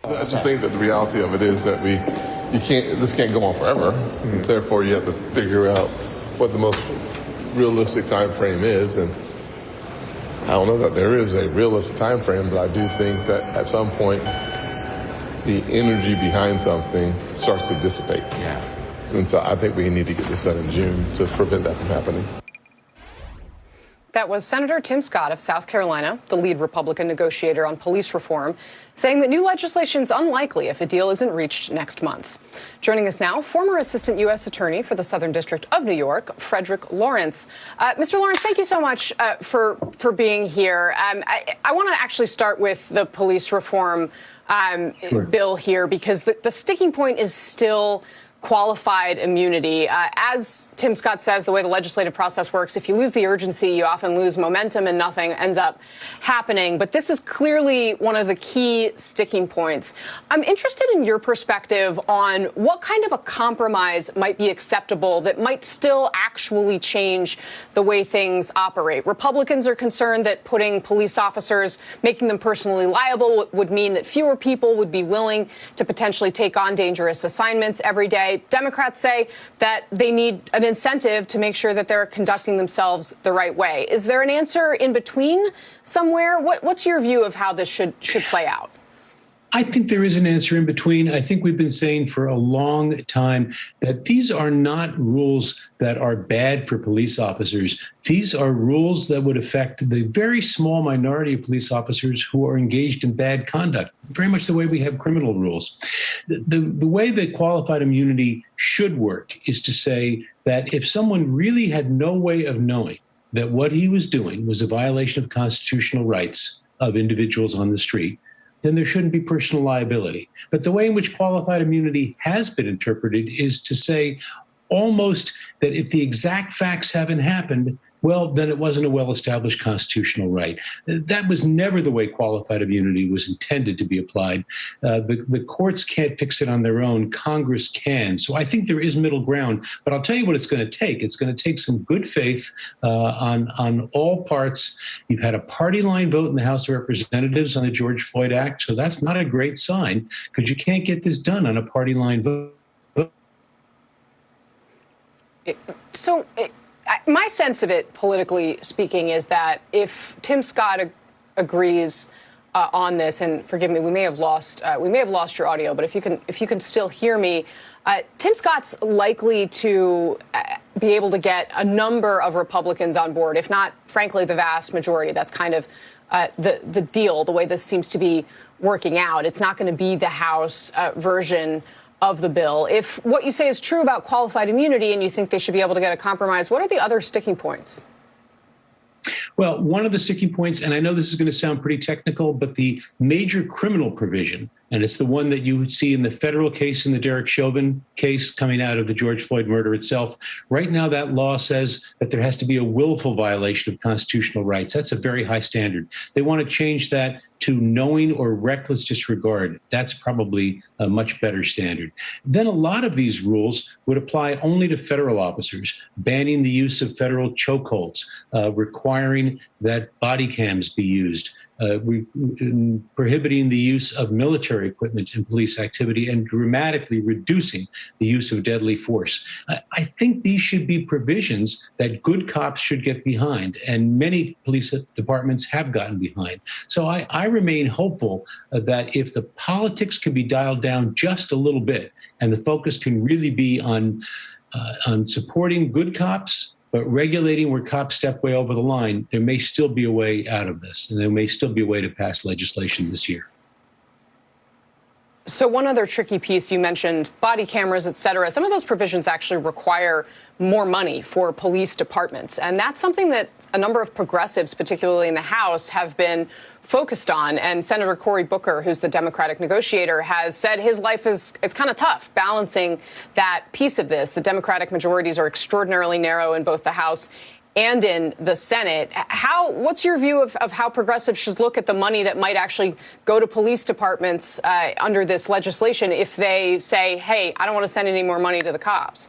I just think that the reality of it is that this can't go on forever. Mm-hmm. Therefore, you have to figure out what the most realistic time frame is. And I don't know that there is a realistic time frame, but I do think that at some point, the energy behind something starts to dissipate. Yeah. And so I think we need to get this done in June to prevent that from happening. That was Senator Tim Scott of South Carolina, the lead Republican negotiator on police reform, saying that new legislation is unlikely if a deal isn't reached next month. Joining us now, former Assistant U.S. Attorney for the Southern District of New York, Frederick Lawrence. Mr. Lawrence, thank you so much for being here. I want to actually start with the police reform bill here, because the sticking point is still qualified immunity. As Tim Scott says, the way the legislative process works, if you lose the urgency, you often lose momentum and nothing ends up happening. But this is clearly one of the key sticking points. I'm interested in your perspective on what kind of a compromise might be acceptable that might still actually change the way things operate. Republicans are concerned that putting police officers, making them personally liable, would mean that fewer people would be willing to potentially take on dangerous assignments every day. Democrats say that they need an incentive to make sure that they're conducting themselves the right way. Is there an answer in between somewhere? What's your view of how this should play out? I think there is an answer in between. I think we've been saying for a long time that these are not rules that are bad for police officers. These are rules that would affect the very small minority of police officers who are engaged in bad conduct, very much the way we have criminal rules. The way that qualified immunity should work is to say that if someone really had no way of knowing that what he was doing was a violation of constitutional rights of individuals on the street, then there shouldn't be personal liability. But the way in which qualified immunity has been interpreted is to say almost that if the exact facts haven't happened, well, then it wasn't a well-established constitutional right. That was never the way qualified immunity was intended to be applied. The courts can't fix it on their own. Congress can. So I think there is middle ground. But I'll tell you what it's going to take. It's going to take some good faith on all parts. You've had a party line vote in the House of Representatives on the George Floyd Act. So that's not a great sign, because you can't get this done on a party line vote. My sense of it, politically speaking, is that if Tim Scott agrees on this, and forgive me, we may have lost your audio, but if you can still hear me, Tim Scott's likely to be able to get a number of Republicans on board, if not, frankly, the vast majority. That's kind of the deal, the way this seems to be working out. It's not going to be the House version of the bill. If what you say is true about qualified immunity and you think they should be able to get a compromise, what are the other sticking points? Well, one of the sticking points, and I know this is going to sound pretty technical, but the major criminal provision, and it's the one that you would see in the federal case in the Derek Chauvin case coming out of the George Floyd murder itself. Right now, that law says that there has to be a willful violation of constitutional rights. That's a very high standard. They want to change that to knowing or reckless disregard. That's probably a much better standard. Then a lot of these rules would apply only to federal officers, banning the use of federal chokeholds, requiring that body cams be used, prohibiting the use of military equipment in police activity, and dramatically reducing the use of deadly force. I think these should be provisions that good cops should get behind, and many police departments have gotten behind. So I remain hopeful that if the politics can be dialed down just a little bit, and the focus can really be on supporting good cops, but regulating where cops step way over the line, there may still be a way out of this, and there may still be a way to pass legislation this year. So one other tricky piece, you mentioned body cameras, et cetera. Some of those provisions actually require more money for police departmts. And that's something that a number of progressives, particularly in the House, have been focused on. And Senator Cory Booker, who's the Democratic negotiator, has said his life is kind of tough balancing that piece of this. The Democratic majorities are extraordinarily narrow in both the House and in the Senate. What's your view of how progressives should look at the money that might actually go to police departments under this legislation if they say, hey, I don't want to send any more money to the cops?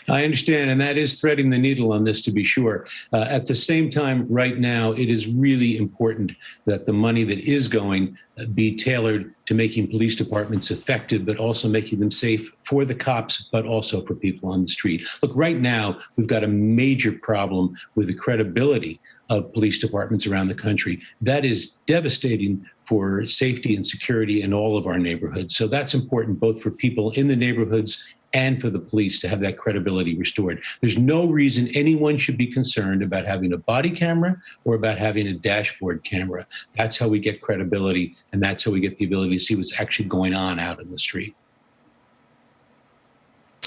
I understand, and that is threading the needle on this, to be sure. At the same time, right now, it is really important that the money that is going be tailored to making police departments effective, but also making them safe for the cops, but also for people on the street. Look, right now, we've got a major problem with the credibility of police departments around the country. That is devastating for safety and security in all of our neighborhoods. So that's important both for people in the neighborhoods and for the police to have that credibility restored. There's no reason anyone should be concerned about having a body camera or about having a dashboard camera. That's how we get credibility, and that's how we get the ability to see what's actually going on out in the street.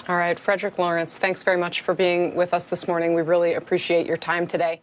All right, Frederick Lawrence, thanks very much for being with us this morning. We really appreciate your time today.